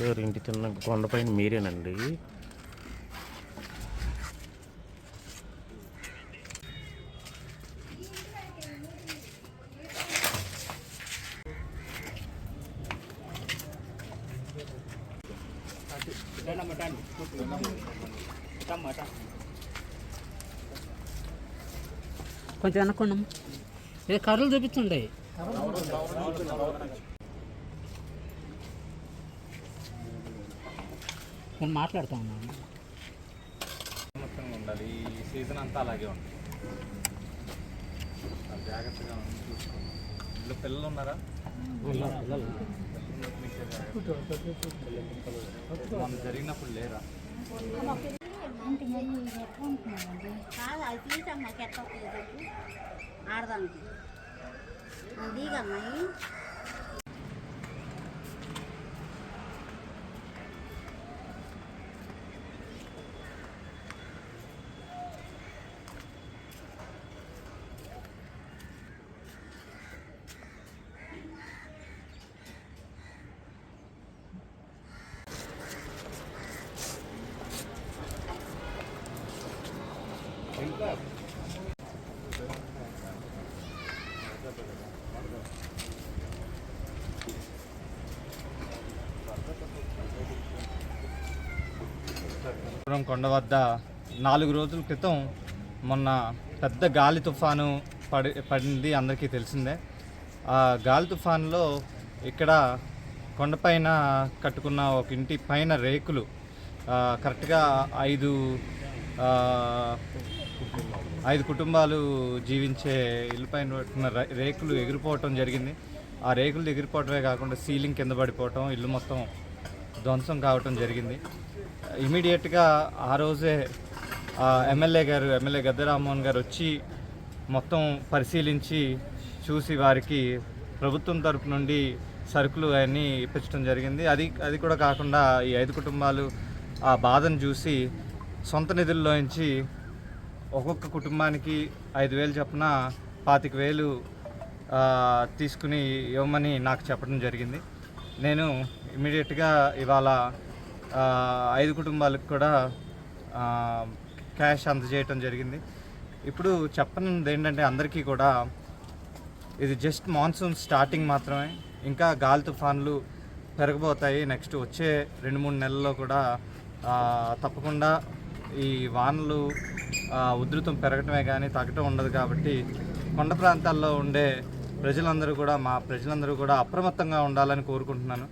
గారు ఇంటి చిన్న కొండపైన మీరేనండి. కొంచెం వెనక్కుండా ఏ కర్రలు చూపించండి. నేను మాట్లాడుతూ ఉన్నాను. ఉండాలి ఈ సీజన్ అంతా అలాగే ఉంటుంది. జాగ్రత్తగా చూసుకోండి. ఇంట్లో పిల్లలు ఉన్నారా? మనం జరిగినప్పుడు లేరా? అది తీసమ్మా కెట్ట ఆడదానికి దిగమ్మాయి. కొండ వద్ద 4 రోజుల క్రితం మొన్న పెద్ద గాలి తుఫాను పడింది, అందరికీ తెలిసిందే. ఆ గాలి తుఫానులో ఇక్కడ కొండపైన కట్టుకున్న ఒక ఇంటి పైన రేకులు కరెక్ట్గా 5 కుటుంబాలు జీవించే ఇల్లు పైన పెట్టిన రేకులు ఎగిరిపోవటం జరిగింది. ఆ రేకులు ఎగిరిపోవటమే కాకుండా సీలింగ్ కింద పడిపోవటం, ఇల్లు మొత్తం ధ్వంసం కావటం జరిగింది. ఇమీడియట్గా ఆ రోజే ఎమ్మెల్యే గద్దె రామ్మోహన్ గారు వచ్చి మొత్తం పరిశీలించి చూసి వారికి ప్రభుత్వం తరపు నుండి సరుకులు అవన్నీ ఇప్పించడం జరిగింది. అది కూడా కాకుండా ఈ 5 కుటుంబాలు ఆ బాధను చూసి సొంత నిధుల్లోంచి ఒక్కొక్క కుటుంబానికి 5,000 చొప్పున 25,000 తీసుకుని ఇవ్వమని నాకు చెప్పడం జరిగింది. నేను ఇమీడియట్గా ఇవాళ 5 కుటుంబాలకు కూడా క్యాష్ అందజేయటం జరిగింది. ఇప్పుడు చెప్పనున్నది ఏంటంటే అందరికీ కూడా ఇది జస్ట్ మాన్సూన్ స్టార్టింగ్ మాత్రమే. ఇంకా గాలి తుఫాన్లు పెరగబోతాయి. నెక్స్ట్ వచ్చే 2-3 నెలల్లో కూడా తప్పకుండా ఈ వానలు ఉధృతం పెరగటమే కానీ తగ్గటం ఉండదు. కాబట్టి కొండ ప్రాంతాల్లో ఉండే మా ప్రజలందరూ కూడా అప్రమత్తంగా ఉండాలని కోరుకుంటున్నాను.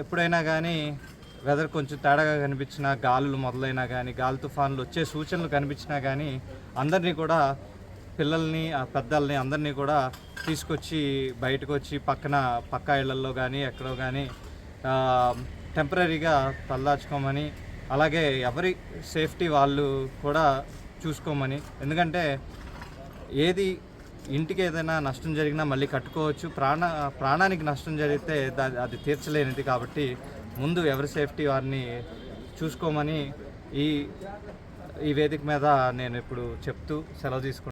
ఎప్పుడైనా కానీ వెదర్ కొంచెం తేడాగా కనిపించినా, గాలులు మొదలైనా కానీ, గాలి తుఫాన్లు వచ్చే సూచనలు కనిపించినా కానీ అందరినీ కూడా, పిల్లల్ని పెద్దల్ని అందరినీ కూడా తీసుకొచ్చి బయటకు వచ్చి పక్కా ఇళ్లల్లో కానీ ఎక్కడో కానీ టెంపరీగా తలదాచుకోమని, అలాగే ఎవరి సేఫ్టీ వాళ్ళు కూడా చూసుకోమని. ఎందుకంటే ఇంటికి ఏదైనా నష్టం జరిగినా మళ్ళీ కట్టుకోవచ్చు, ప్రాణానికి నష్టం జరిగితే అది తీర్చలేనిది. కాబట్టి ముందు ఎవరి సేఫ్టీ వారిని చూసుకోమని ఈ వేదిక మీద నేను ఇప్పుడు చెప్తూ సెలవు తీసుకుంటాను.